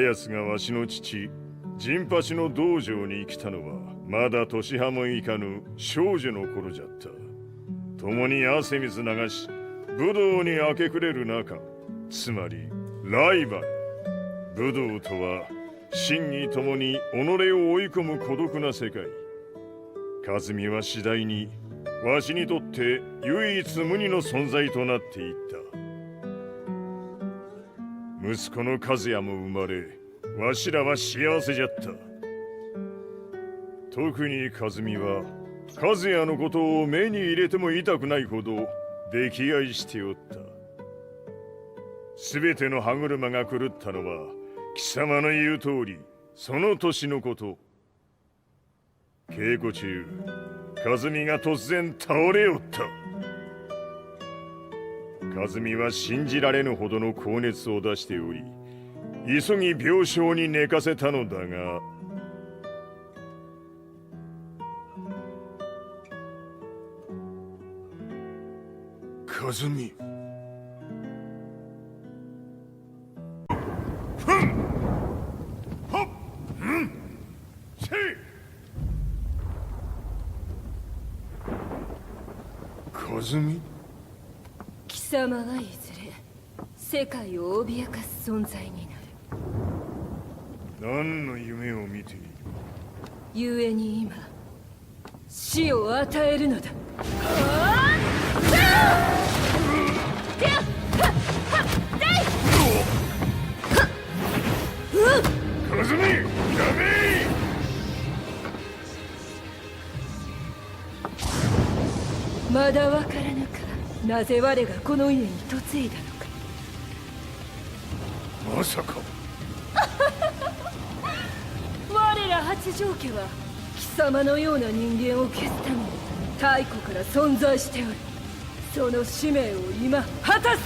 奴がわしの父陣八の道場に来たのはまだ年半もいかぬ少女の頃じゃった。共に汗水流し武道に明け暮れる中、つまりライバル。武道とは真に共に己を追い込む孤独な世界。和美は次第にわしにとって唯一無二の存在となっていった。息子の和也も生まれ、わしらは幸せじゃった。特に和美は和也のことを目に入れても痛くないほど溺愛しておった。すべての歯車が狂ったのは貴様の言う通りその年のこと。稽古中和美が突然倒れおった。和美は信じられぬほどの高熱を出しており、急ぎ病床に寝かせたのだが、和美。和美？貴様はいずれ世界を脅かす存在になる。何の夢を見ている？故に今死を与えるのだ。和美、やめ！まだわからぬか、なぜ我がこの家に嫁いだのか。まさか我ら八丈家は貴様のような人間を消すために太古から存在しておる。その使命を今果たす。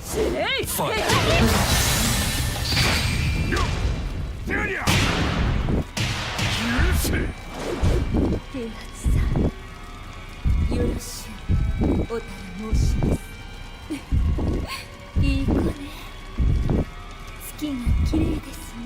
死ねい！平八さん、よろしゅうお頼申します。いい子ね。月が綺麗ですね。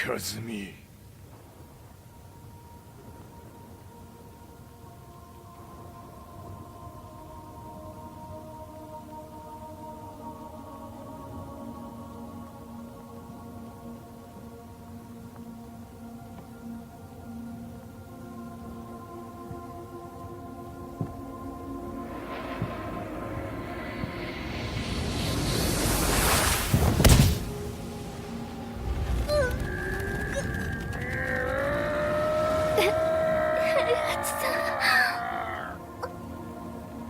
和美。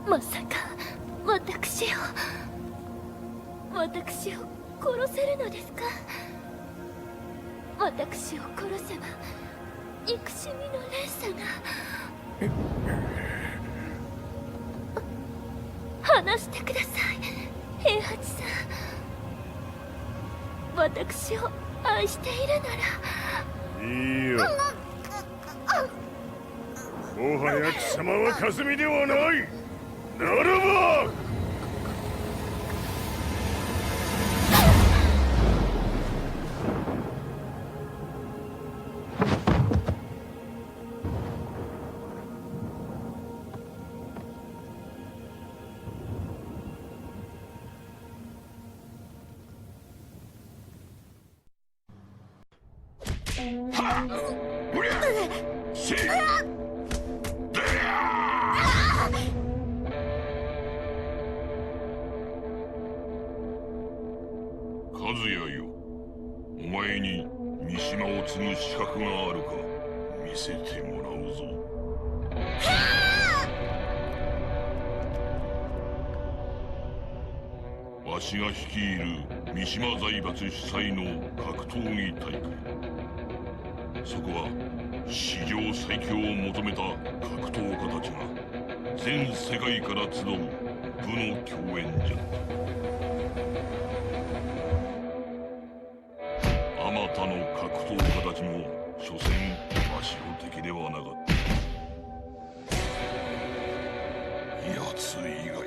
まさか私を殺せるのですか？私を殺せば憎しみの連鎖が。話してください、平八さん。私を愛しているなら。いいよ。もはや貴様は和美ではない。ならば和也よ、お前に三島を継ぐ資格があるか？三せてもらうぞ。わしが率いる三島財閥主催の格闘技大会。そこは史上最強を求めた格闘家たちが全世界から集う部の共演じゃった。あまたの格闘家たちも所詮わしの敵ではなかった。奴以外は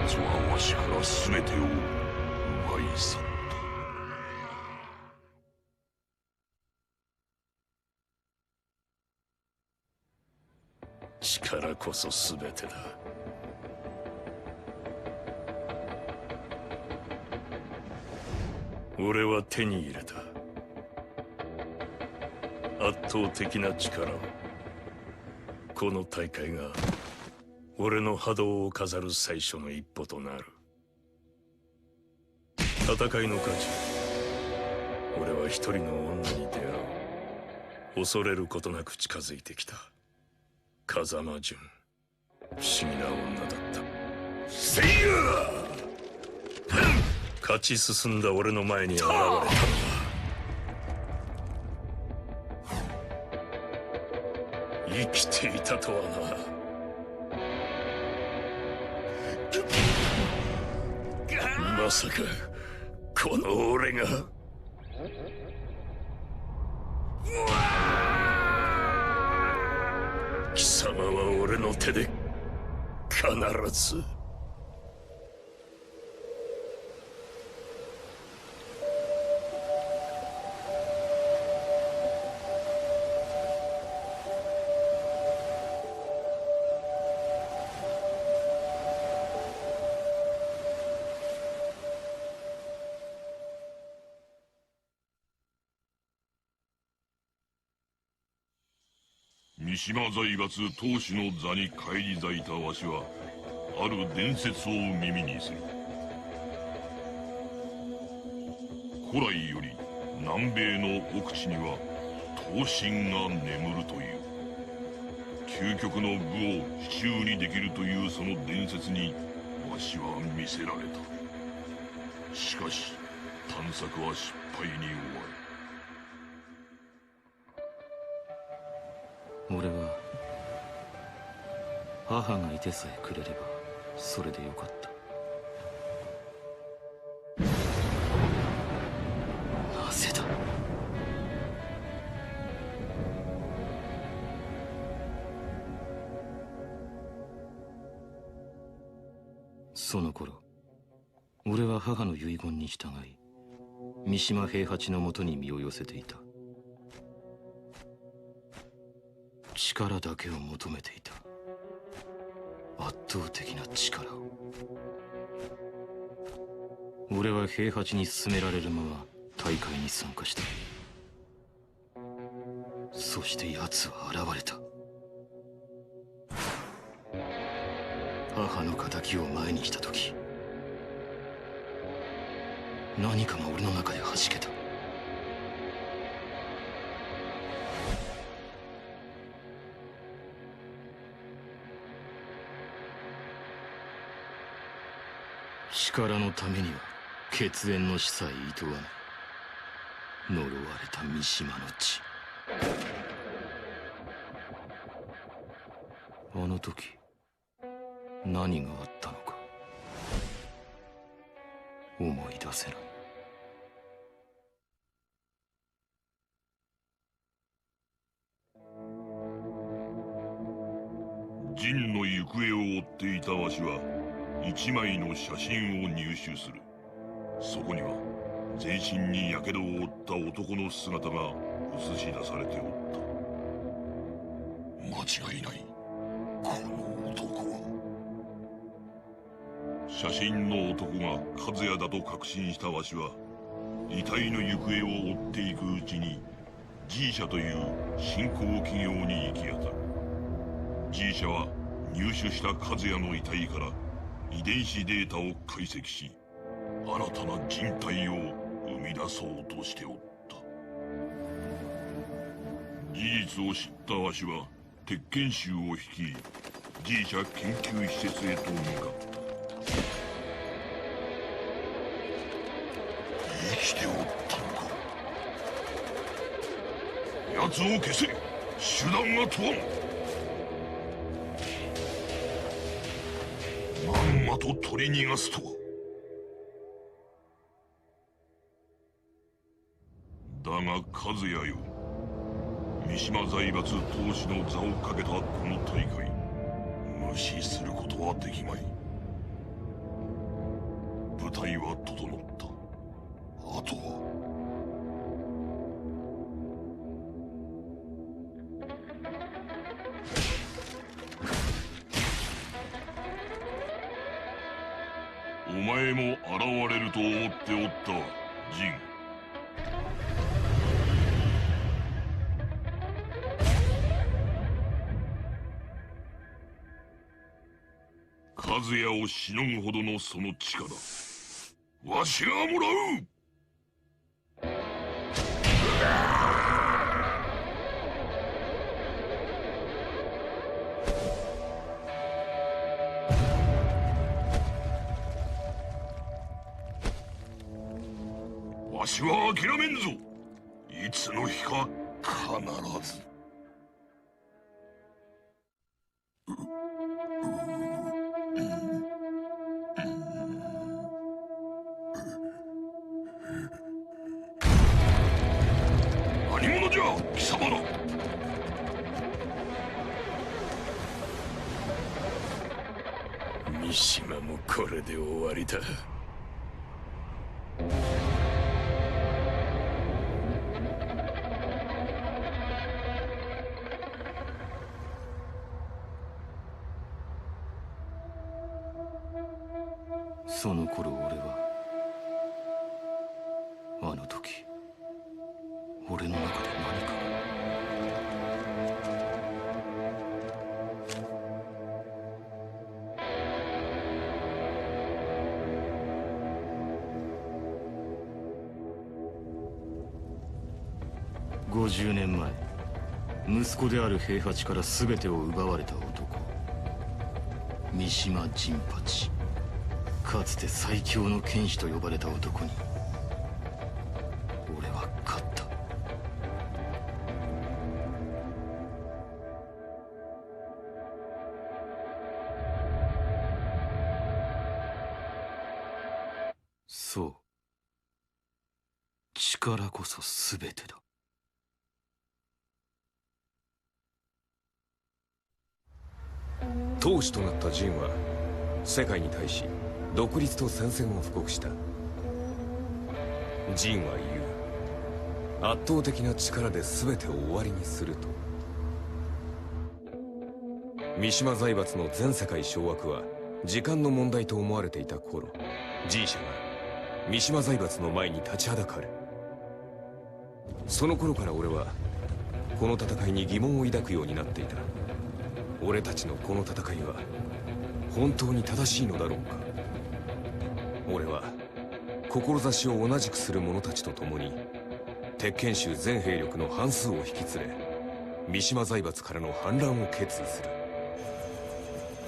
奴はわしから全てを奪い去った。力こそ全てだ。俺は手に入れた圧倒的な力を。この大会が俺の波動を飾る最初の一歩となる。戦いの価値、俺は一人の女に出会う。恐れることなく近づいてきた風間純。不思議な女だった。せいや！勝ち進んだ俺の前に現れたのは生きていたとはな。まさかこの俺が。貴様は俺の手で必ず。三島財閥当主の座に返り咲いたわしはある伝説を耳にする。古来より南米の奥地には闘神が眠るという。究極の武を手中にできるというその伝説にわしは魅せられた。しかし探索は失敗に終わる。俺は母がいてさえくれればそれでよかった。なぜだ。その頃俺は母の遺言に従い三島平八のもとに身を寄せていた。力だけを求めていた。圧倒的な力を。俺は平八に勧められるまま大会に参加した。そして奴は現れた。母の仇を前にした時、何かが俺の中で弾けた。力のためには血縁の死さえいとわない呪われた三島の地。あの時何があったのか思い出せない。陣の行方を追っていたわしは一枚の写真を入手する。そこには全身に火傷を負った男の姿が映し出されておった。間違いない、この男は。写真の男が和也だと確信したわしは遺体の行方を追っていくうちに G 社という新興企業に行き当たる。 G 社は入手した和也の遺体から遺伝子データを解析し新たな人体を生み出そうとしておった。事実を知ったわしは鉄拳衆を率い G 社研究施設へと向かった。生きておったのか。奴を消せ。手段が問わん。まんまと取り逃がすとは。だが和也よ、三島財閥当主の座をかけたこの大会、無視することはできまい。舞台は整った。あとはお前も現れると思っておったジン。和也をしのぐほどのその力、わしがもらう。わしは諦めんぞ。いつの日か必ず。何者じゃ貴様ら。三島もこれで終わりだ。その頃俺はあの時俺の中で何か50年前息子である平八から全てを奪われた男三島陣八、かつて最強の剣士と呼ばれた男に俺は勝った。そう、力こそ全てだ。当主となったジンは世界に対し独立と宣戦を布告した。ジンは言う。圧倒的な力で全てを終わりにすると。三島財閥の全世界掌握は時間の問題と思われていた頃、G 社が三島財閥の前に立ちはだかる。その頃から俺はこの戦いに疑問を抱くようになっていた。俺たちのこの戦いは本当に正しいのだろうか。俺は志を同じくする者たちと共に鉄拳衆全兵力の半数を引き連れ三島財閥からの反乱を決意する。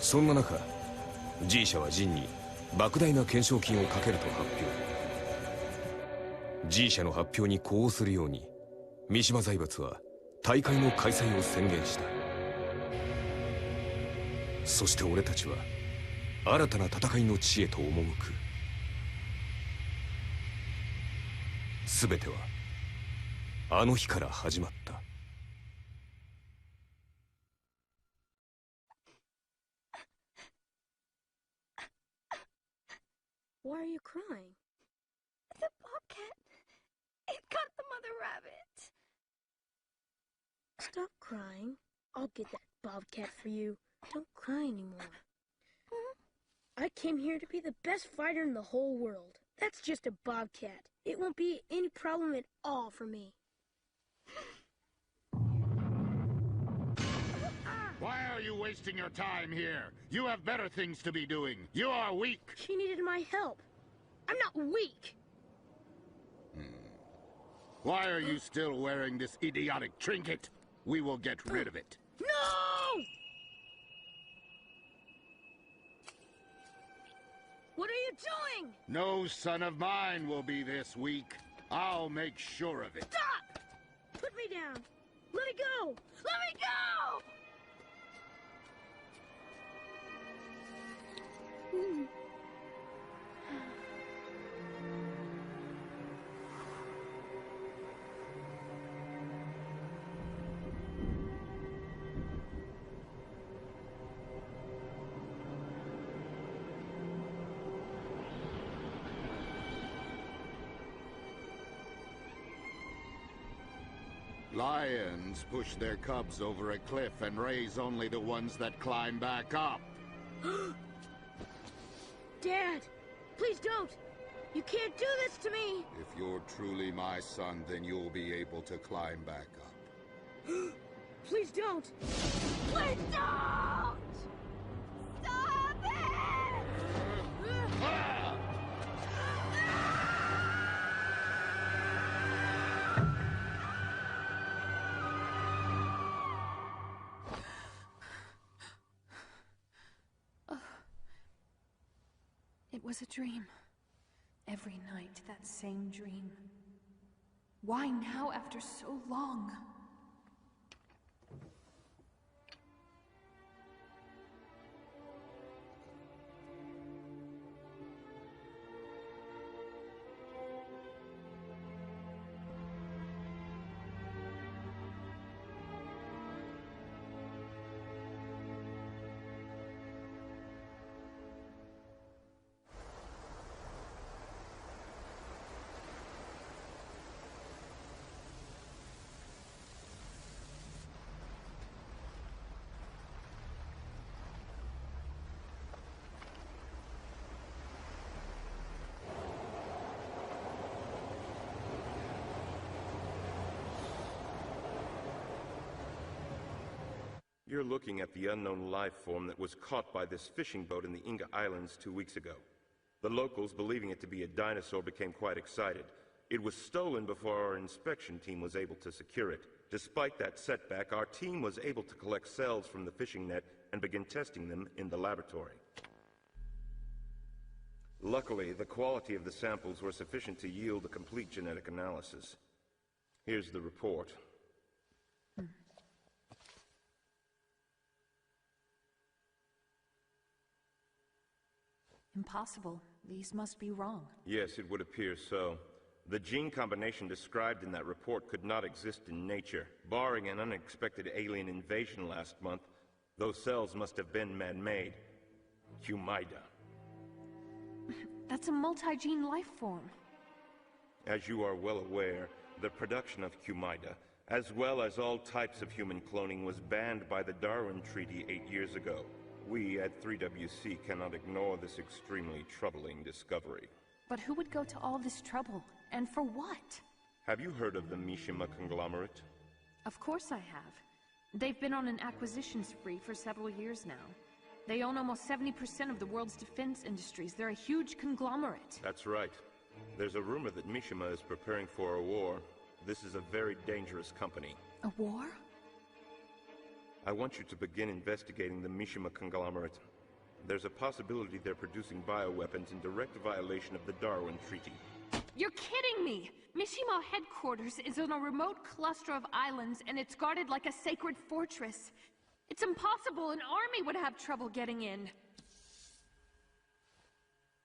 そんな中 G 社はジンに莫大な懸賞金をかけると発表。 G 社の発表に呼応するように三島財閥は大会の開催を宣言した。そして俺たちは新たな戦いの地へと赴く。全てはあの日から始まった。Why are you crying? The bobcat. It got the mother rabbit. Stop crying. I'll get that bobcat for you. Don't cry anymore. I came here to be the best fighter in the whole world. That's just a bobcat. It won't be any problem at all for me. Why are you wasting your time here? You have better things to be doing. You are weak. She needed my help. I'm not weak. Why are you still wearing this idiotic trinket? We will get rid of it. No! What are you doing? No son of mine will be this weak. I'll make sure of it. Stop! Put me down. Let me go! Let me go! Lions push their cubs over a cliff and raise only the ones that climb back up. Dad, please don't. You can't do this to me. If you're truly my son, then you'll be able to climb back up. Please don't. Please don't! Stop it! Ah! It was a dream. Every night, that same dream. Why now after so long? You're looking at the unknown life form that was caught by this fishing boat in the Inga Islands 2 weeks ago. The locals, believing it to be a dinosaur, became quite excited. It was stolen before our inspection team was able to secure it. Despite that setback, our team was able to collect cells from the fishing net and begin testing them in the laboratory. Luckily, the quality of the samples were sufficient to yield a complete genetic analysis. Here's the report. Impossible. These must be wrong. Yes, it would appear so. The gene combination described in that report could not exist in nature. Barring an unexpected alien invasion last month, those cells must have been man-made. Humaida. That's a multi-gene life form. As you are well aware, the production of Humaida, as well as all types of human cloning, was banned by the Darwin Treaty 8 years ago. We at 3WC cannot ignore this extremely troubling discovery. But who would go to all this trouble? And for what? Have you heard of the Mishima conglomerate? Of course I have. They've been on an acquisition spree for several years now. They own almost 70% of the world's defense industries. They're a huge conglomerate. That's right. There's a rumor that Mishima is preparing for a war. This is a very dangerous company. A war? I want you to begin investigating the Mishima conglomerate. There's a possibility they're producing bioweapons in direct violation of the Darwin Treaty. You're kidding me! Mishima headquarters is on a remote cluster of islands, and it's guarded like a sacred fortress. It's impossible an army would have trouble getting in.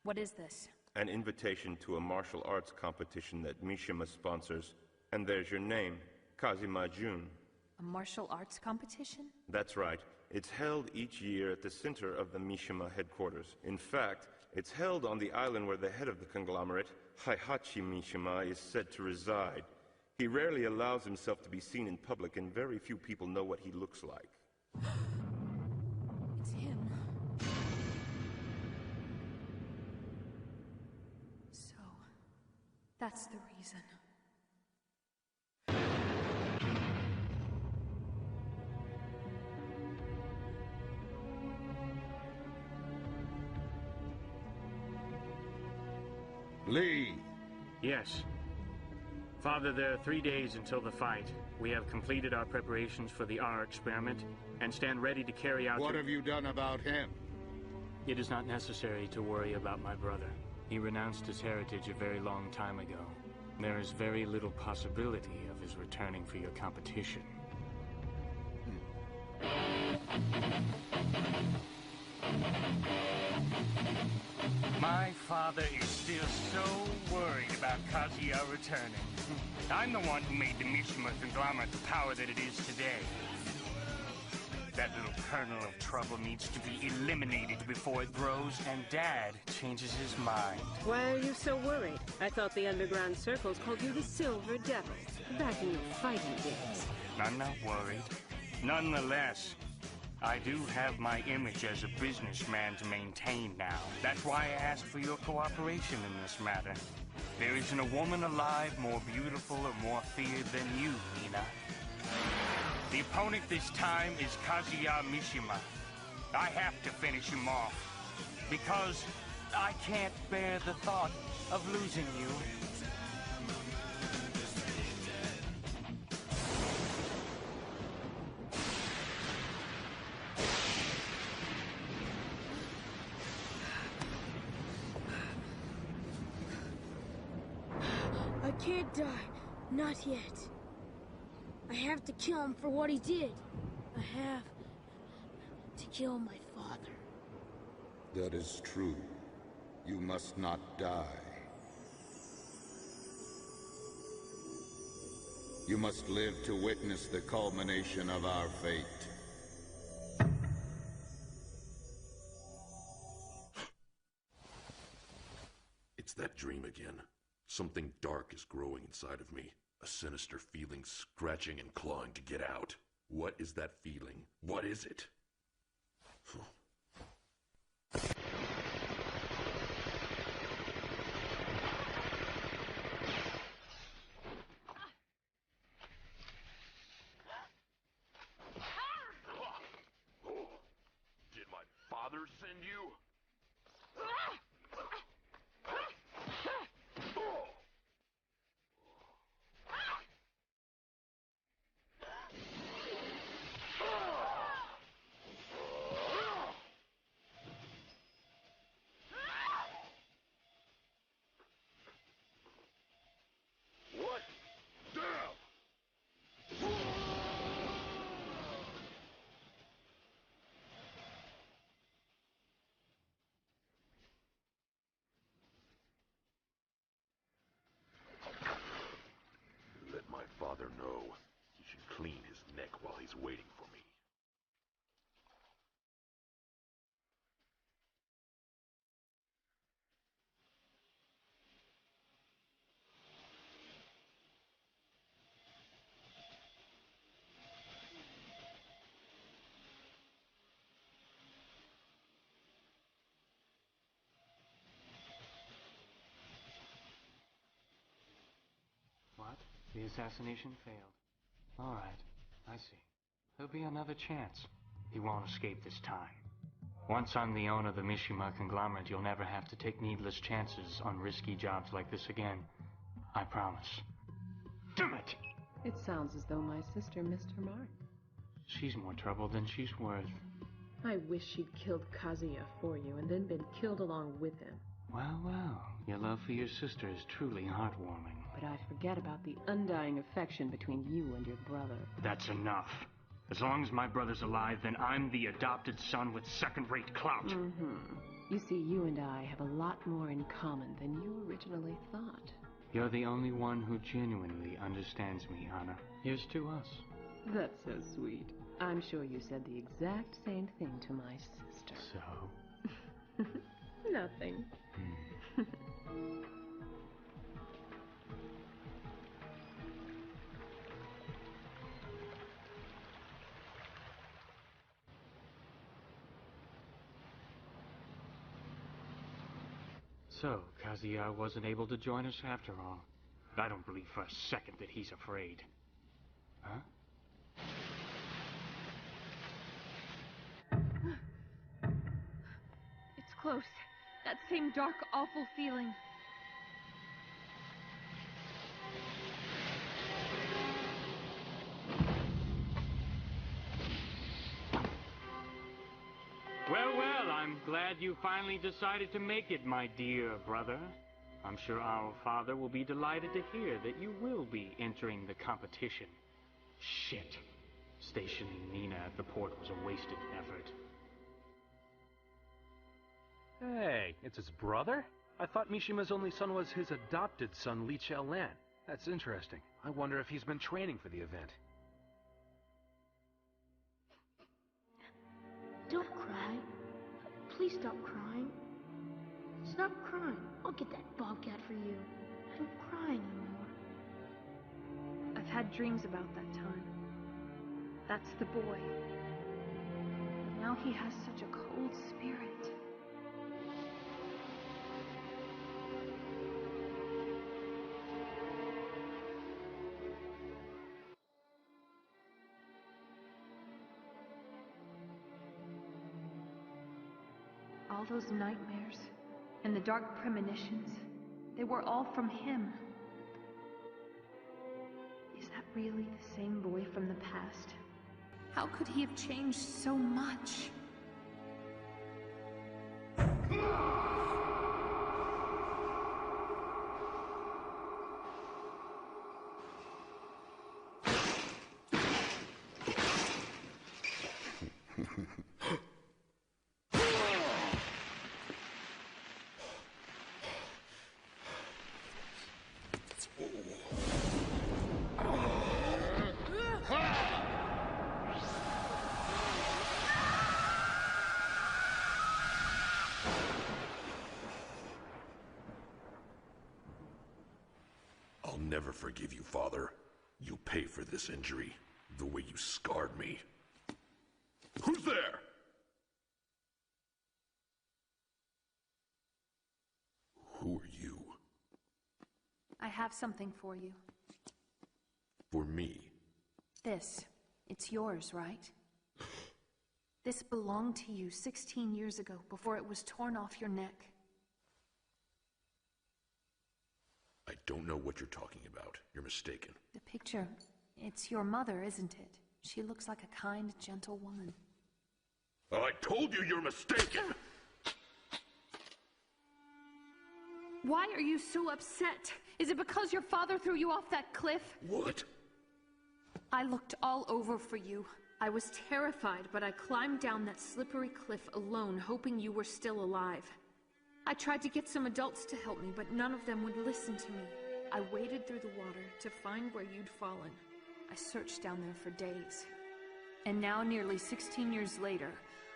What is this? An invitation to a martial arts competition that Mishima sponsors. And there's your name, Kazuma Jun. A martial arts competition? That's right. It's held each year at the center of the Mishima headquarters. In fact, it's held on the island where the head of the conglomerate, Heihachi Mishima, is said to reside. He rarely allows himself to be seen in public, and very few people know what he looks like. It's him. So, that's the reason. Lee, Yes. Father, there are 3 days until the fight. We have completed our preparations for the R experiment and stand ready to carry out... What have you done about him? It is not necessary to worry about my brother. He renounced his heritage a very long time ago. There is very little possibility of his returning for your competition. My father is still so worried about Kazuya returning. I'm the one who made the Mishima conglomerate the power that it is today. That little kernel of trouble needs to be eliminated before it grows, and Dad changes his mind. Why are you so worried? I thought the underground circles called you the Silver Devil, back in your fighting days. I'm not worried. Nonetheless, I do have my image as a businessman to maintain now. That's why I asked for your cooperation in this matter. There isn't a woman alive more beautiful or more feared than you, Nina. The opponent this time is Kazuya Mishima. I have to finish him off, because I can't bear the thought of losing you. I can't die. Not yet. I have to kill him for what he did. I have to kill my father. That is true. You must not die. You must live to witness the culmination of our fate. It's that dream again. Something dark is growing inside of me. A sinister feeling scratching and clawing to get out. What is that feeling? What is it? Did my father send you? What? Damn! Let my father know. He should clean his neck while he's waiting for me. What? The assassination failed. All right, I see. There'll be another chance. He won't escape this time. Once I'm the owner of the Mishima conglomerate, you'll never have to take needless chances on risky jobs like this again. I promise. Damn it! It sounds as though my sister missed her mark. She's more trouble than she's worth. I wish she'd killed Kazuya for you and then been killed along with him. Well, well, your love for your sister is truly heartwarming. But I forget about the undying affection between you and your brother. That's enough. As long as my brother's alive, then I'm the adopted son with second-rate clout. You see, you and I have a lot more in common than you originally thought. You're the only one who genuinely understands me, Anna. Here's to us. That's so sweet. I'm sure you said the exact same thing to my sister. So? Nothing. So, Kazuya wasn't able to join us after all. I don't believe for a second that he's afraid. Huh? It's close. That same dark, awful feeling. I'm glad you finally decided to make it, my dear brother. I'm sure our father will be delighted to hear that you will be entering the competition. Shit. Stationing Nina at the port was a wasted effort. Hey, it's his brother? I thought Mishima's only son was his adopted son, Li Qiaolan. That's interesting. I wonder if he's been training for the event. Don't cry. Please stop crying. Stop crying. I'll get that bobcat for you. Don't cry anymore. I've had dreams about that time. That's the boy. But now he has such a cold spirit. All those nightmares and the dark premonitions, they were all from him. Is that really the same boy from the past? How could he have changed so much? I'll never forgive you, Father. You'll pay for this injury, the way you scarred me. Who's there? Who are you? I have something for you. For me? This. It's yours, right? This belonged to you 16 years ago, before it was torn off your neck. I don't know what you're talking about. You're mistaken. The picture, it's your mother, isn't it? She looks like a kind, gentle woman. I told you you're mistaken! Why are you so upset? Is it because your father threw you off that cliff? What? I looked all over for you. I was terrified, but I climbed down that slippery cliff alone, hoping you were still alive. I tried to get some adults to help me, but none of them would listen to me. I waded through the water to find where you'd fallen. I searched down there for days. And now, nearly 16 years later,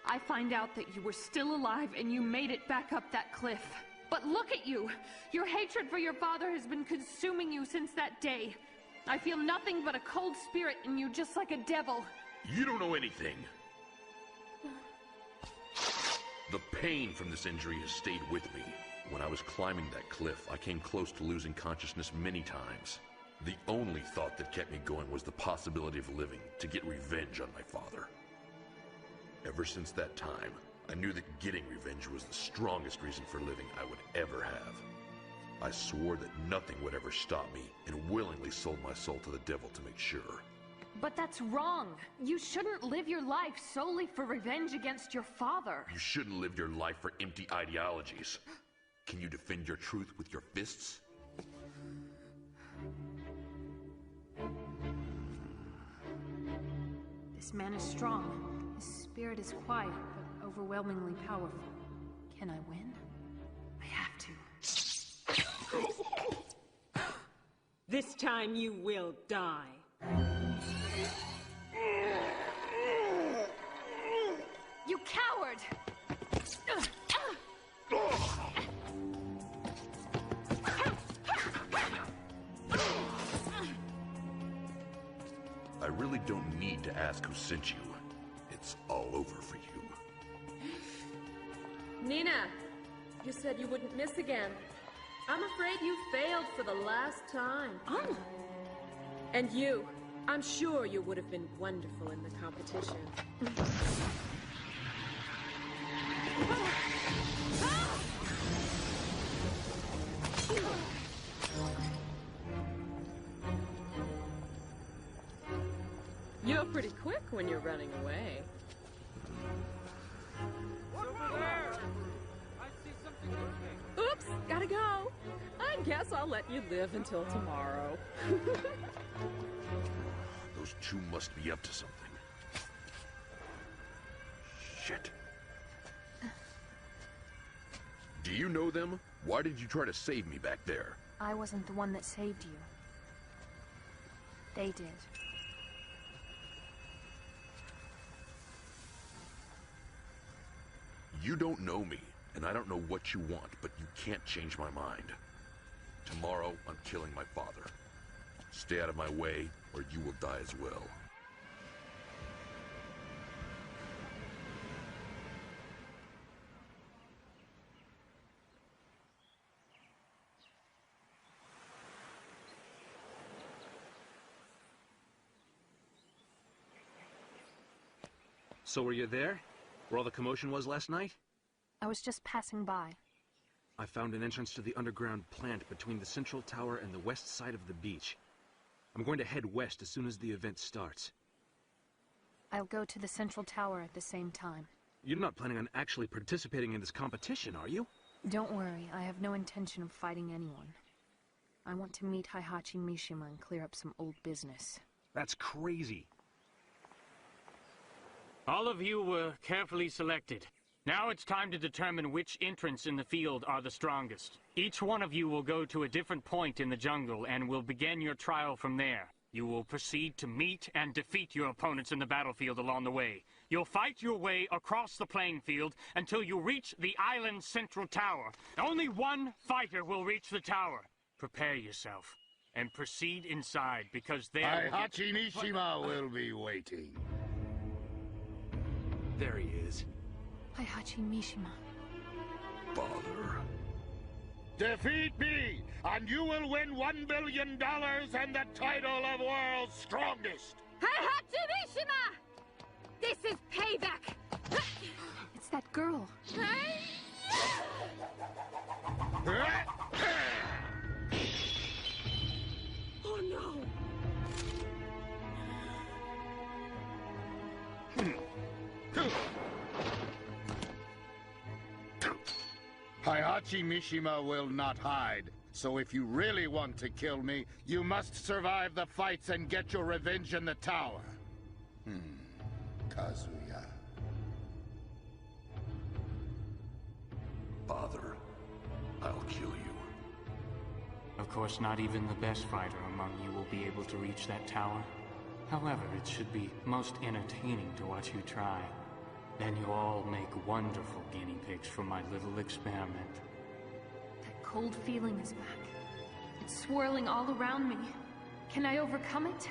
I find out that you were still alive and you made it back up that cliff. But look at you! Your hatred for your father has been consuming you since that day. I feel nothing but a cold spirit in you, just like a devil. You don't know anything. The pain from this injury has stayed with me. When I was climbing that cliff, I came close to losing consciousness many times. The only thought that kept me going was the possibility of living to get revenge on my father. Ever since that time, I knew that getting revenge was the strongest reason for living I would ever have. I swore that nothing would ever stop me and willingly sold my soul to the devil to make sure. But that's wrong. You shouldn't live your life solely for revenge against your father. You shouldn't live your life for empty ideologies. Can you defend your truth with your fists? This man is strong. His spirit is quiet, but overwhelmingly powerful. Can I win? I have to. This time you will die. You coward! I really don't need to ask who sent you. It's all over for you. Nina, you said you wouldn't miss again. I'm afraid you failed for the last time. Oh. And you, I'm sure you would have been wonderful in the competition. You're pretty quick when you're running away. Oops, gotta go. I guess I'll let you live until tomorrow. Those two must be up to something. Shit. Do you know them? Why did you try to save me back there? I wasn't the one that saved you. They did. You don't know me, and I don't know what you want, but you can't change my mind. Tomorrow, I'm killing my father. Stay out of my way, or you will die as well. So were you there? Where all the commotion was last night? I was just passing by. I found an entrance to the underground plant between the central tower and the west side of the beach. I'm going to head west as soon as the event starts. I'll go to the central tower at the same time. You're not planning on actually participating in this competition, are you? Don't worry, I have no intention of fighting anyone. I want to meet Heihachi Mishima and clear up some old business. That's crazy. All of you were carefully selected. Now it's time to determine which entrants in the field are the strongest. Each one of you will go to a different point in the jungle and will begin your trial from there. You will proceed to meet and defeat your opponents in the battlefield along the way. You'll fight your way across the playing field until you reach the island's central tower. Only one fighter will reach the tower. Prepare yourself and proceed inside because there Heihachi Mishima will be waiting. There he is. Heihachi Mishima. Father. Defeat me, and you will win $1 billion and the title of World's Strongest! Heihachi Mishima! This is payback! It's that girl. Oh no! Heihachi Mishima will not hide, so if you really want to kill me, you must survive the fights and get your revenge in the tower. Kazuya. Father, I'll kill you. Of course, not even the best fighter among you will be able to reach that tower. However, it should be most entertaining to watch you try. Then you'll all make wonderful guinea pigs for my little experiment. That cold feeling is back. It's swirling all around me. Can I overcome it?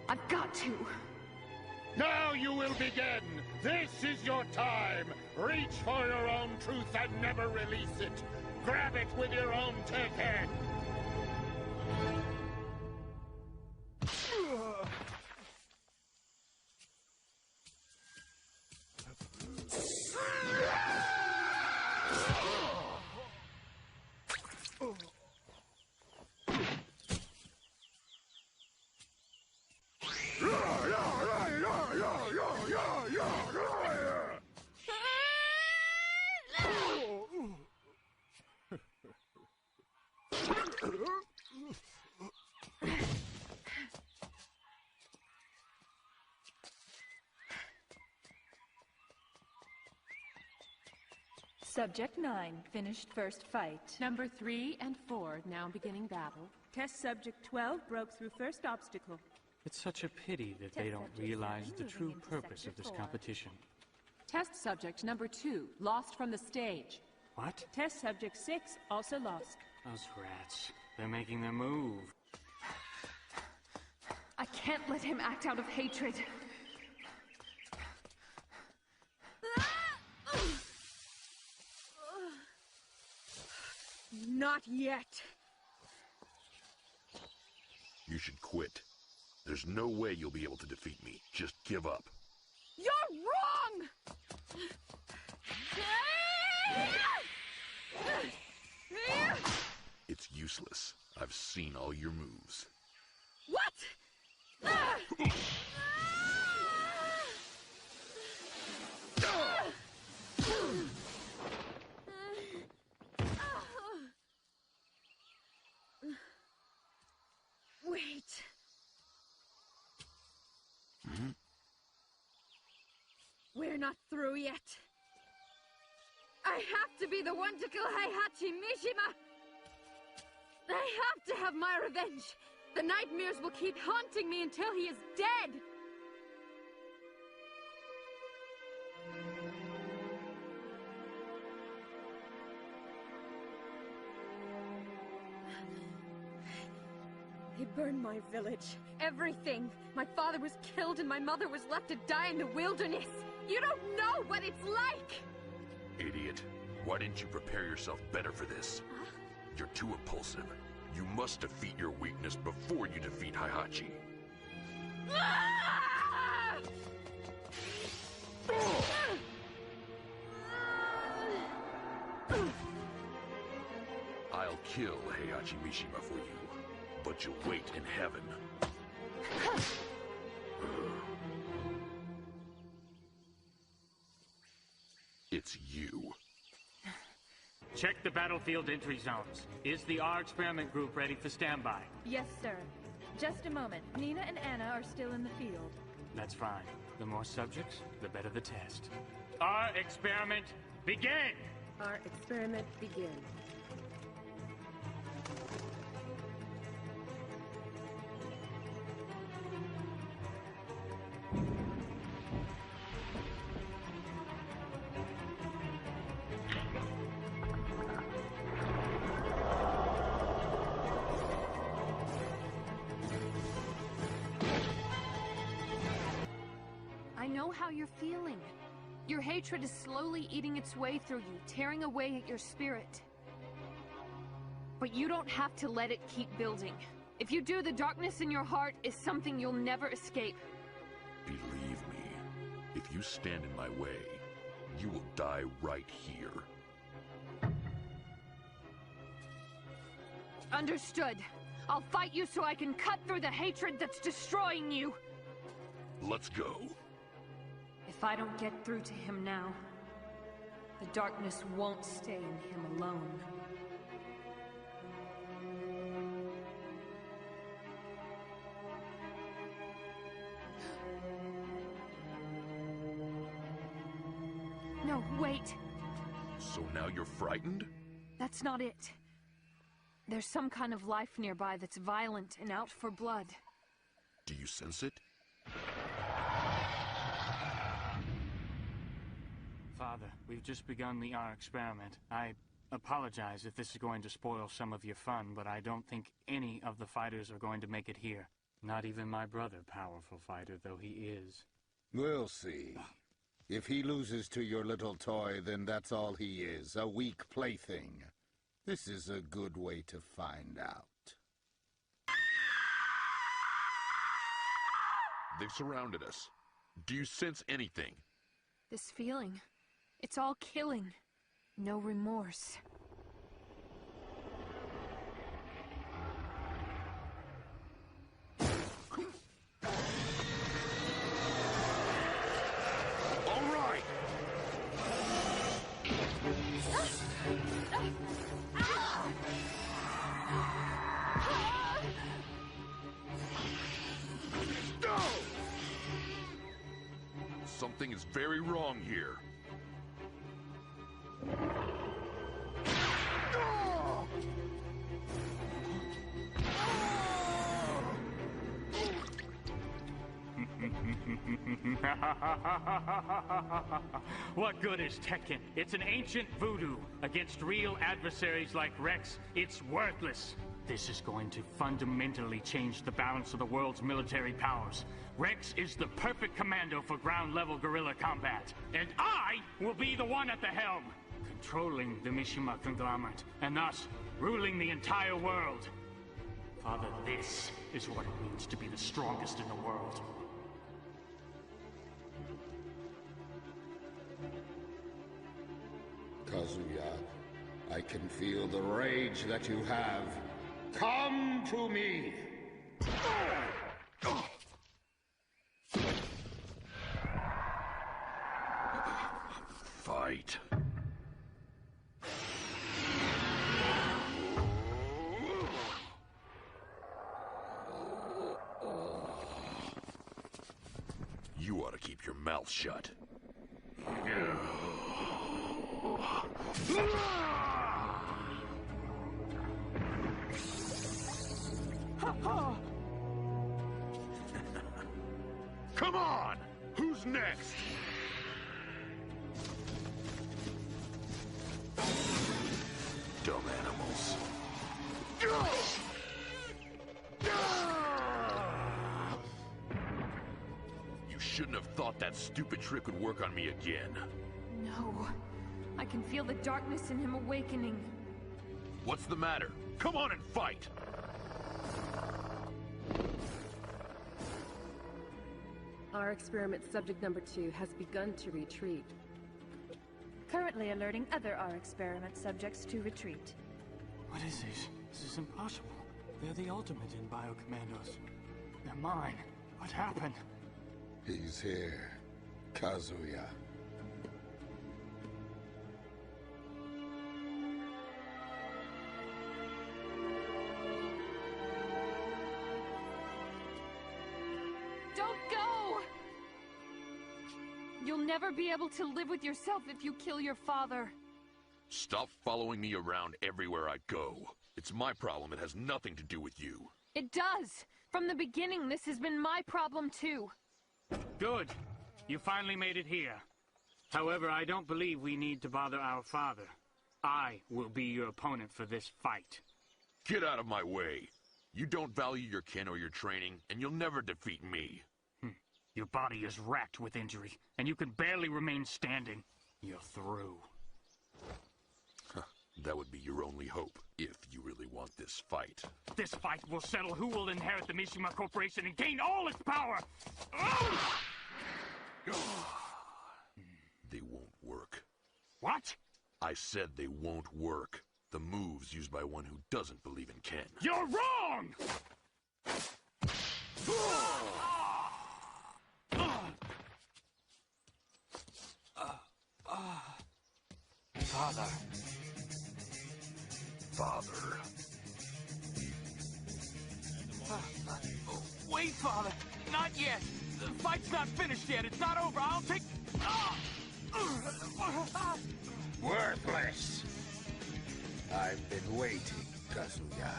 I've got to. Now you will begin! This is your time! Reach for your own truth and never release it! Grab it with your own Tekken! Subject 9 finished first fight. Number 3 and 4 now beginning battle. Test subject 12 broke through first obstacle. It's such a pity that they don't realize the true purpose of this competition. Test subject number 2 lost from the stage. What? Test subject 6 also lost. Those rats. They're making their move. I can't let him act out of hatred. Not yet. You should quit. There's no way you'll be able to defeat me. Just give up. You're wrong! It's useless. I've seen all your moves. What? We're not through yet. I have to be the one to kill Heihachi Mishima! I have to have my revenge! The nightmares will keep haunting me until he is dead! They burned my village. Everything. My father was killed and my mother was left to die in the wilderness. You don't know what it's like! Idiot. Why didn't you prepare yourself better for this? You're too impulsive. You must defeat your weakness before you defeat Heihachi. I'll kill Heihachi Mishima for you, but you'll wait in heaven. It's you. Check the battlefield entry zones. Is the R experiment group ready for standby? Yes, sir. Just a moment. Nina and Anna are still in the field. That's fine. The more subjects, the better the test. R experiment, begin! Our experiment begin. I know how you're feeling. Your hatred is slowly eating its way through you, tearing away at your spirit. But you don't have to let it keep building. If you do, the darkness in your heart is something you'll never escape. Believe me, if you stand in my way, you will die right here. Understood. I'll fight you so I can cut through the hatred that's destroying you. Let's go. If I don't get through to him now, the darkness won't stay in him alone. No, wait. So now you're frightened? That's not it. There's some kind of life nearby that's violent and out for blood. Do you sense it? Father, we've just begun the R experiment. I apologize if this is going to spoil some of your fun, but I don't think any of the fighters are going to make it here. Not even my brother, powerful fighter though he is. We'll see. If he loses to your little toy, then that's all he is, a weak plaything. This is a good way to find out. They've surrounded us. Do you sense anything? This feeling, it's all killing. No remorse. All right! Something is very wrong here. What good is Tekken? It's an ancient voodoo. Against real adversaries like Rex, it's worthless. This is going to fundamentally change the balance of the world's military powers. Rex is the perfect commando for ground-level guerrilla combat. And I will be the one at the helm, controlling the Mishima conglomerate, and thus ruling the entire world. Father, this is what it means to be the strongest in the world. Kazuya, I can feel the rage that you have. Come to me! Fight. You ought to keep your mouth shut. Come on! Who's next? Dumb animals. You shouldn't have thought that stupid trick would work on me again. No. I can feel the darkness in him awakening. What's the matter? Come on and fight! Our experiment subject number 2 has begun to retreat. Currently alerting other R experiment subjects to retreat. What is this? This is impossible. They're the ultimate in biocommandos. They're mine. What happened? He's here. Kazuya. Don't go! You'll never be able to live with yourself if you kill your father. Stop following me around everywhere I go. It's my problem. It has nothing to do with you. It does! From the beginning, this has been my problem too. Good. You finally made it here. However, I don't believe we need to bother our father. I will be your opponent for this fight. Get out of my way. You don't value your kin or your training, and you'll never defeat me. Your body is racked with injury, and you can barely remain standing. You're through. That would be your only hope, if you really want this fight. This fight will settle who will inherit the Mishima Corporation and gain all its power! They won't work. What? I said they won't work. The moves used by one who doesn't believe in Ken. You're wrong! Father. Father. Wait, Father! Not yet! The fight's not finished yet. It's not over. I'll take... Worthless! I've been waiting, Kazuya.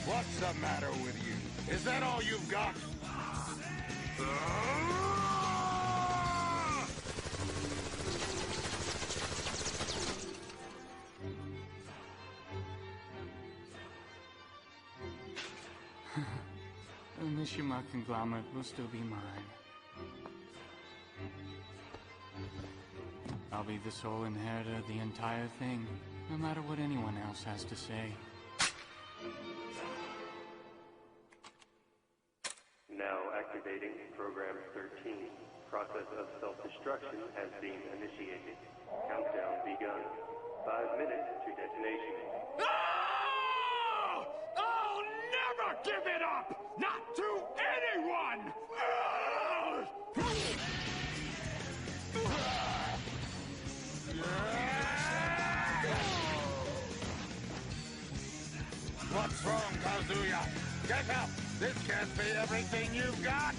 What's the matter with you? Is that all you've got? The Mishima conglomerate will still be mine. I'll be the sole inheritor of the entire thing, no matter what anyone else has to say. Now activating Program 13. Process of self-destruction has been initiated. Countdown begun. 5 minutes to detonation. Oh! I'll never give it up! Not to anyone! What's wrong, Kazuya? Get up! This can't be everything you've got!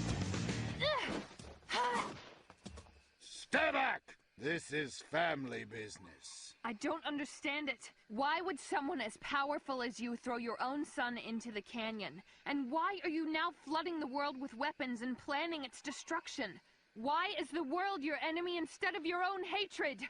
Stay back! This is family business. I don't understand it. Why would someone as powerful as you throw your own son into the canyon? And why are you now flooding the world with weapons and planning its destruction? Why is the world your enemy instead of your own hatred?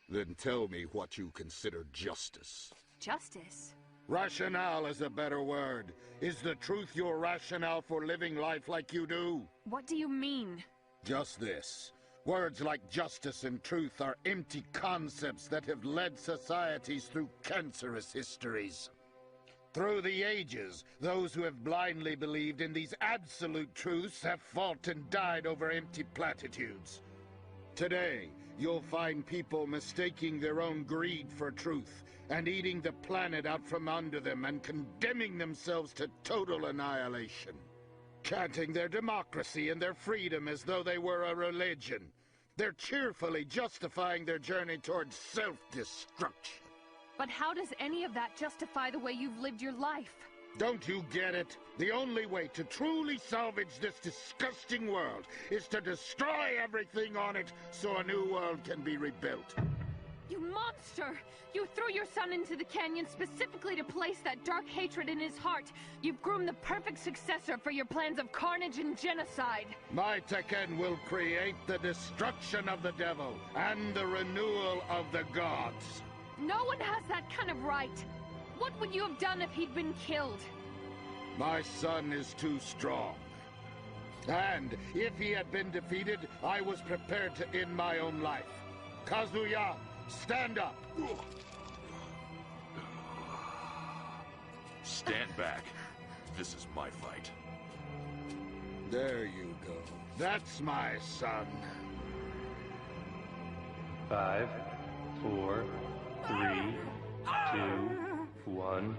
Then tell me what you consider justice. Justice? Rationale is a better word. Is the truth your rationale for living life like you do? What do you mean? Just this. Words like justice and truth are empty concepts that have led societies through cancerous histories. Through the ages, those who have blindly believed in these absolute truths have fought and died over empty platitudes. Today, you'll find people mistaking their own greed for truth and eating the planet out from under them and condemning themselves to total annihilation. Chanting their democracy and their freedom as though they were a religion. They're cheerfully justifying their journey towards self-destruction. But how does any of that justify the way you've lived your life? Don't you get it? The only way to truly salvage this disgusting world is to destroy everything on it so a new world can be rebuilt. You monster! You threw your son into the canyon specifically to place that dark hatred in his heart. You've groomed the perfect successor for your plans of carnage and genocide. My Tekken will create the destruction of the devil and the renewal of the gods. No one has that kind of right. What would you have done if he'd been killed? My son is too strong. And if he had been defeated, I was prepared to end my own life. Kazuya, stand up! Stand back. This is my fight. There you go. That's my son. 5, 4, 3, 2, 1.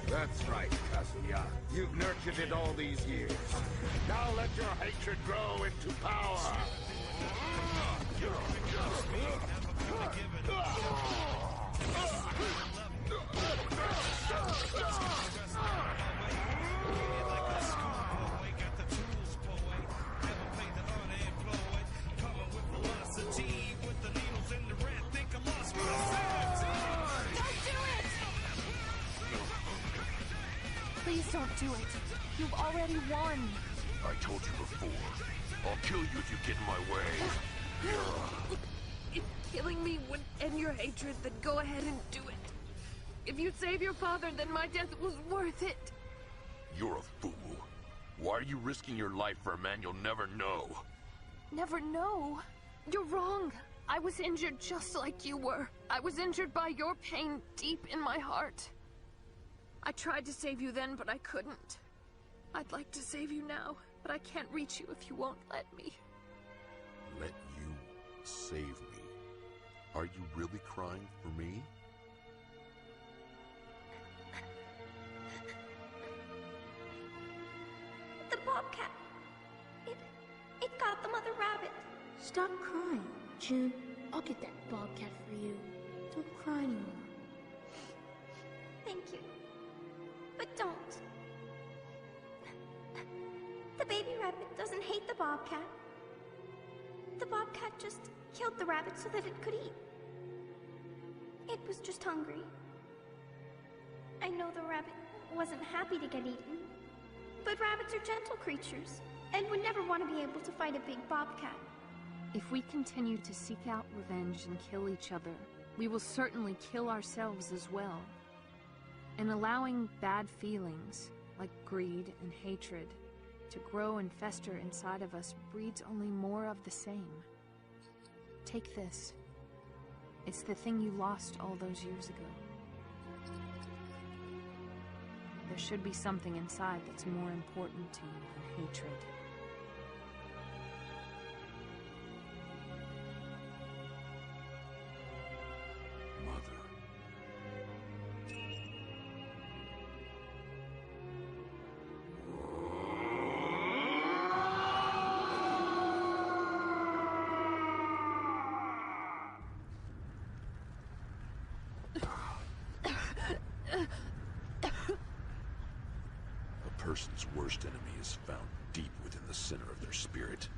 That's right, Kazuya. You've nurtured it all these years. Now let your hatred grow into power. Please don't do it. You've already won. I told you before. I'll kill you if you get in my way. If killing me would end your hatred, then go ahead and do it. If you save your father, then my death was worth it. You're a fool. Why are you risking your life for a man you'll never know? Never know. You're wrong. I was injured just like you were. I was injured by your pain deep in my heart. I tried to save you then, but I couldn't. I'd like to save you now, but I can't reach you if you won't let me. Let you save me? Are you really crying for me? The bobcat. It got the mother rabbit. Stop crying, June. I'll get that bobcat for you. Don't cry anymore. Thank you. But don't. The baby rabbit doesn't hate the bobcat. The bobcat just killed the rabbit so that it could eat. It was just hungry. I know the rabbit wasn't happy to get eaten, but rabbits are gentle creatures and would never want to be able to fight a big bobcat. If we continue to seek out revenge and kill each other, we will certainly kill ourselves as well. And allowing bad feelings, like greed and hatred, to grow and fester inside of us breeds only more of the same. Take this. It's the thing you lost all those years ago. There should be something inside that's more important to you than hatred. A person's worst enemy is found deep within the center of their spirit.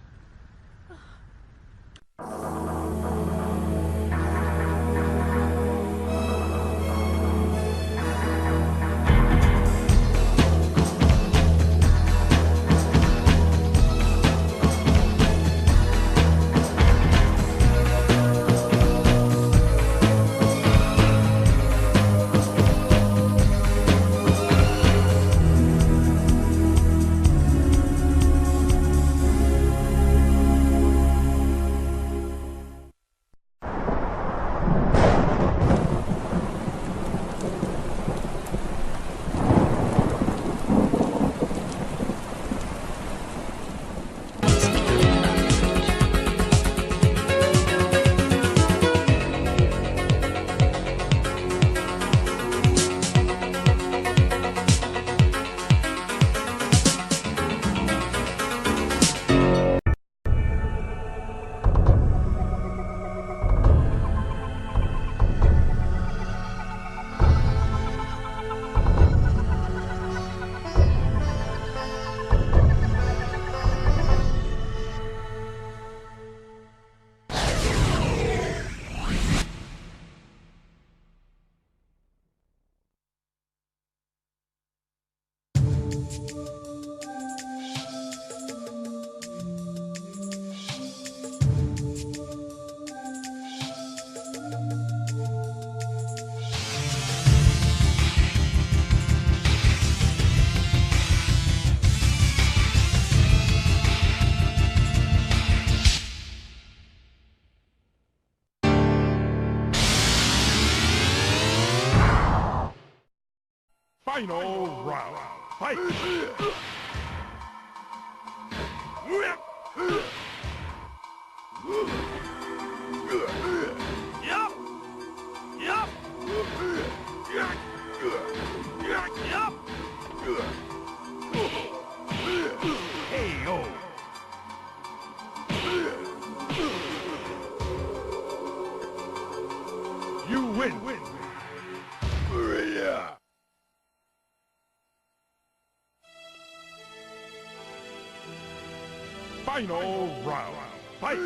Final round. Fight! Yup! Yup! Yup! Hey, yo! You win! Final round. Fight!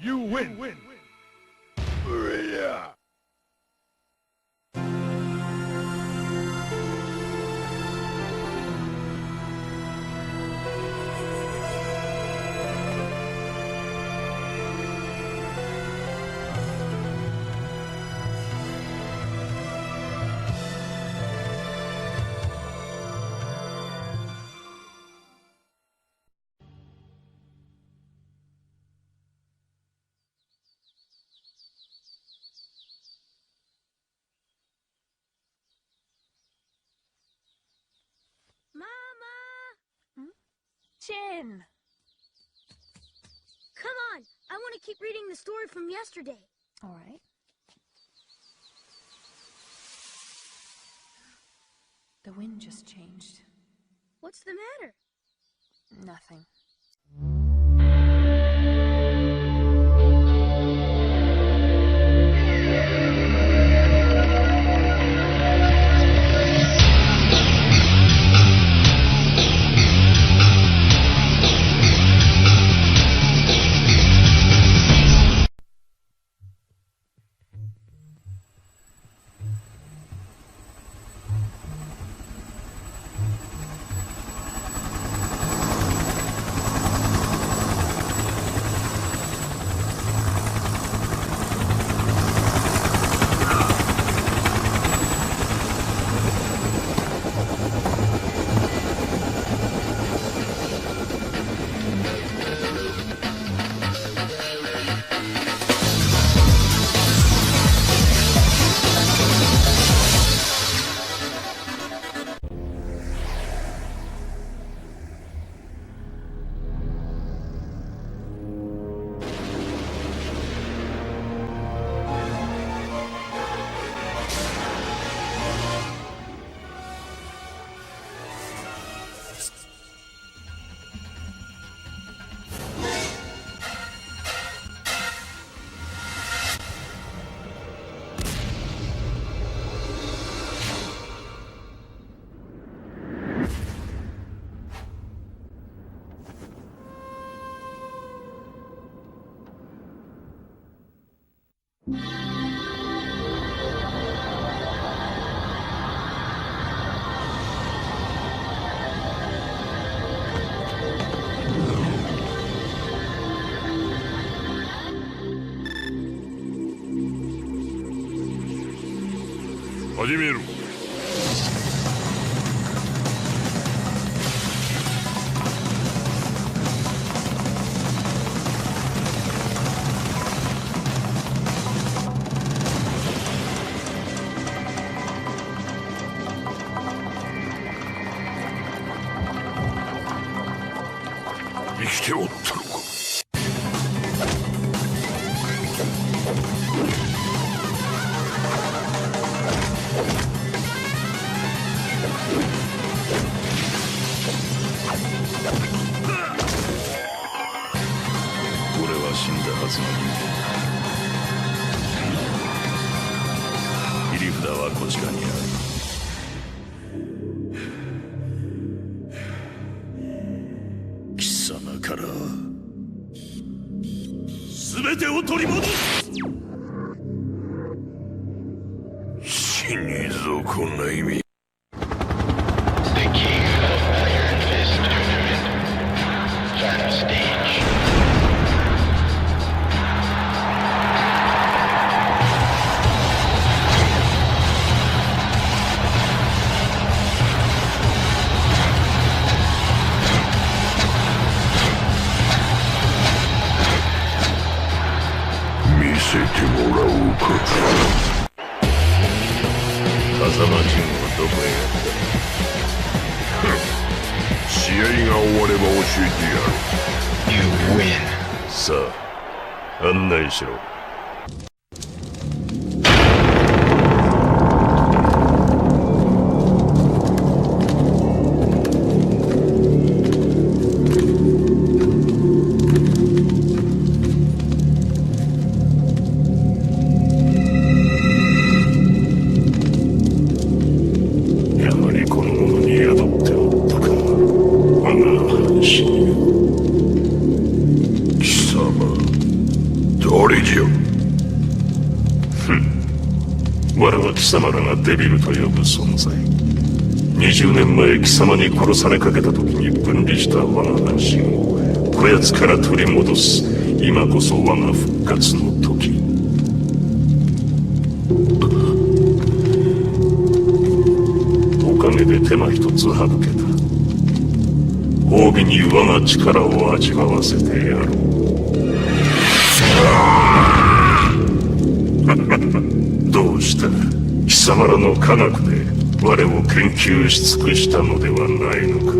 You win! Chin! Come on! I want to keep reading the story from yesterday. All right. The wind just changed. What's the matter? Nothing.始めろ。生きておったのか。俺は死んだはずの人間。切り札はこちらにある。から全てを取り戻す。死にぞこんな意味。もらおうか。風間陣はどこへやった？試合が終われば教えてやる。You win。さあ、案内しろ。貴様らがデビルと呼ぶ存在。20年前貴様に殺されかけた時に分離した我が半身をこやつから取り戻す。今こそ我が復活の時。おかげで手間一つ省けた。褒美に我が力を味わわせてやろう。どうした？貴様らの科学で我を研究し尽くしたのではないのか。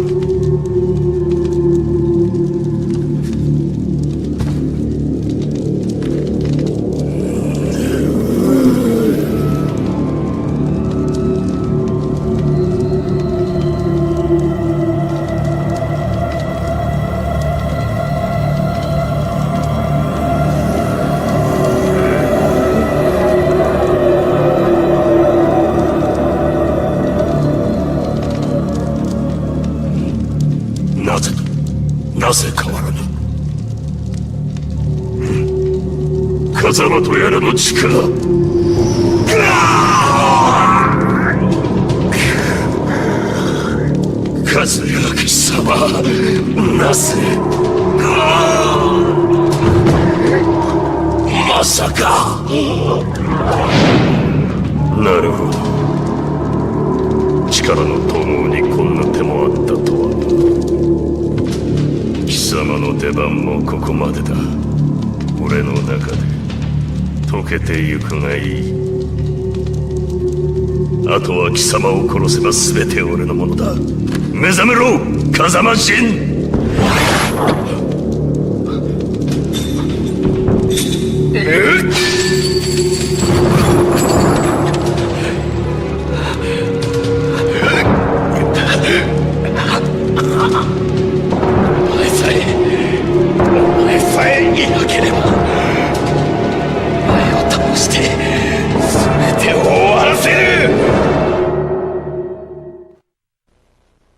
なぜ変わらぬ？風間とやらの力。和也貴様、なぜ？まさか。なるほど。力の統合にこんな手もあったとは。貴様の出番もここまでだ。俺の中で溶けてゆくがいい。あとは貴様を殺せば全て俺のものだ。目覚めろ、風間陣。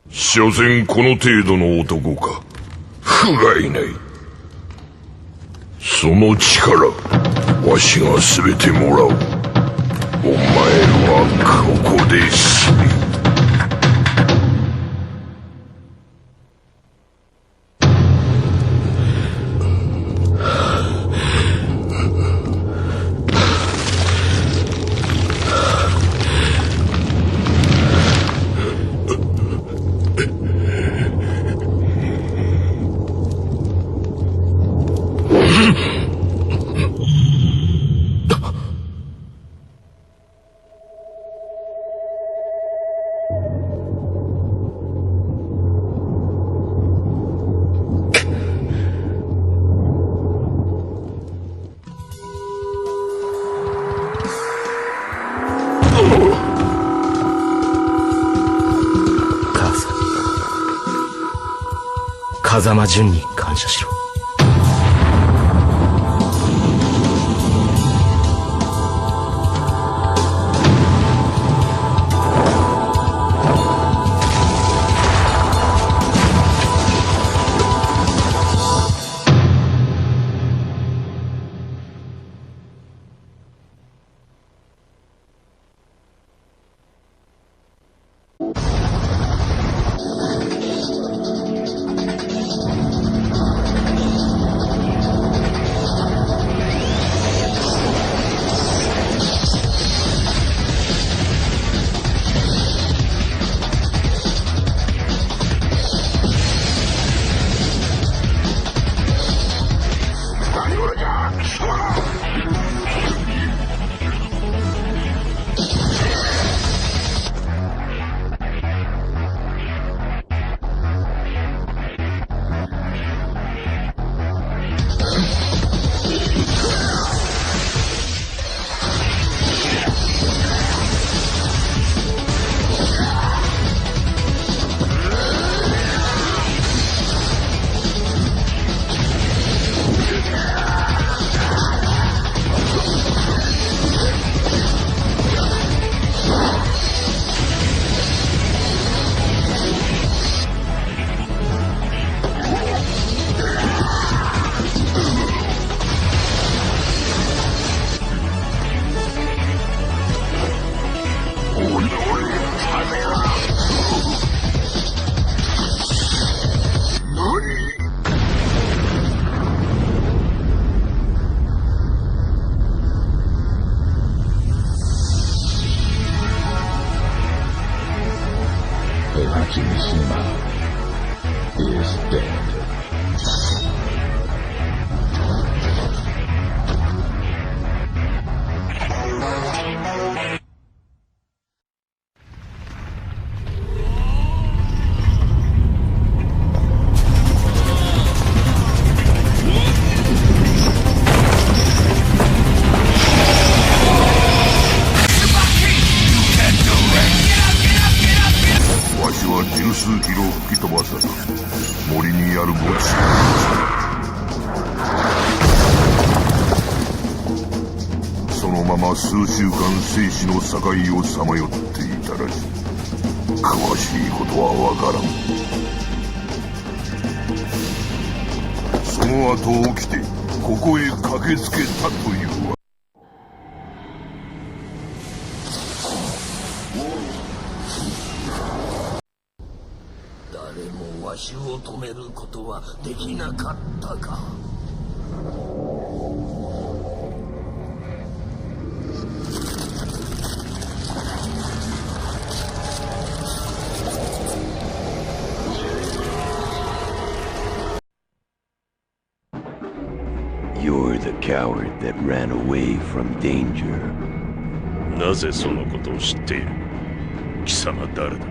所詮この程度の男か。不甲斐ない。その力、わしが全てもらう。お前はここで死ね。風間淳に感謝しろ。Mishima is dead.数キロ吹き飛ばさず森にある墓地そのまま数週間生死の境をさまよっていたらしい。詳しいことはわからん。その後起きてここへ駆けつけたというわ。わしを止めることはできなかったか。You're the coward that ran away from danger. なぜそのことを知っている？貴様誰だ？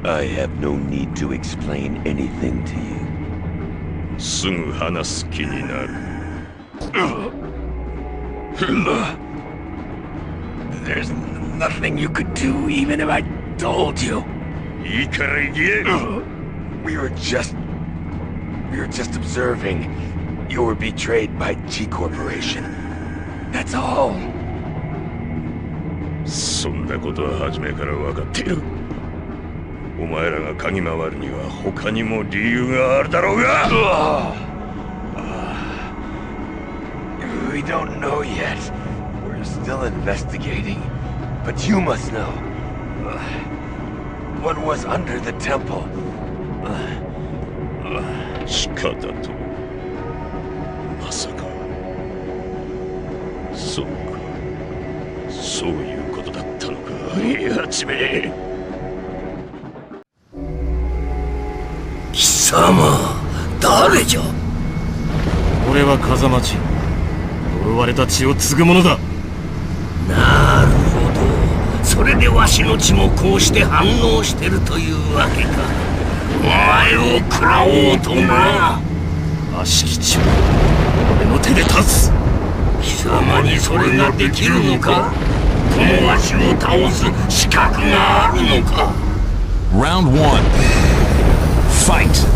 I have no need to explain anything to you. すぐ話す気になる。There's nothing you could do even if I told you. いいから言え。We were just observing. You were betrayed by G Corporation. That's all. そんなことは初めから分かっている。お前らが嗅ぎ回るには他にも理由があるだろうが。We don't know yet. We're still investigating. But you must know. What was under the temple? 地下だと。まさか。そうか。そういうことだったのか。やちめ。貴様、誰じゃ？俺は風待ち。呪われた血を継ぐ者だ。なるほど。それでわしの血もこうして反応してるというわけか。お前を食らおうとな。悪しき血は俺の手で立つ。貴様にそれができるのか？このわしを倒す資格があるのか？ Round 1 Fight!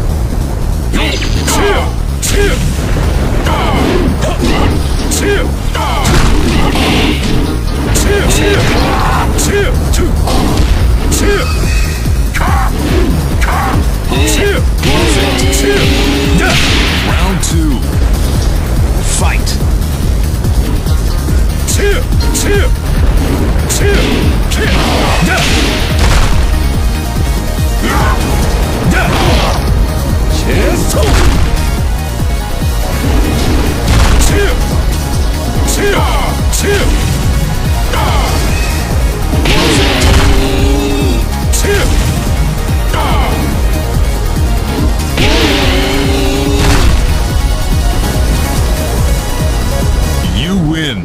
Round 2 Fight! You win.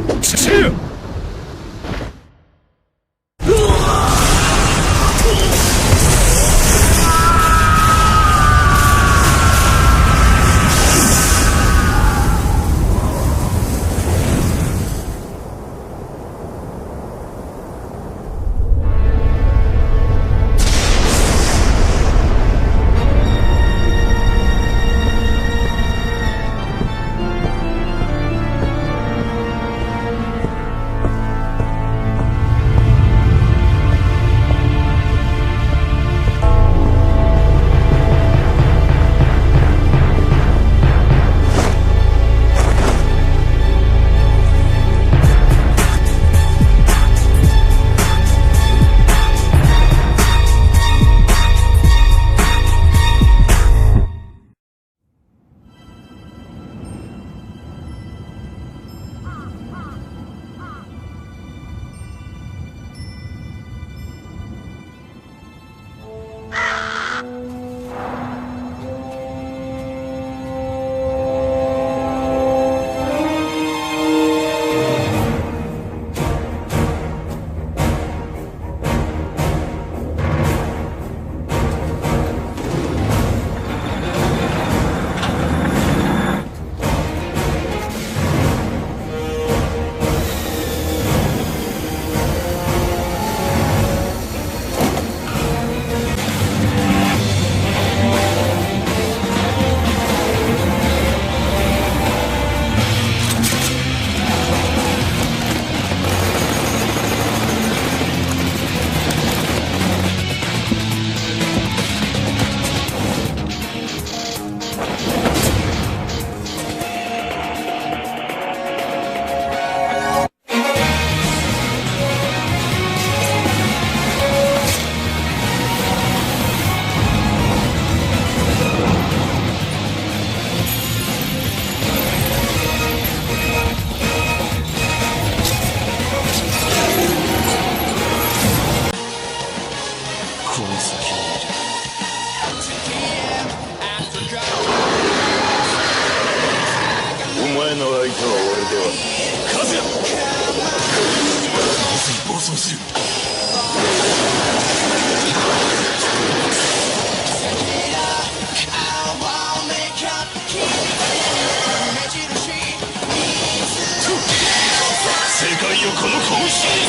世界をこの拳に。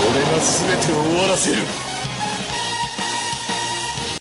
俺が全てを終わらせる。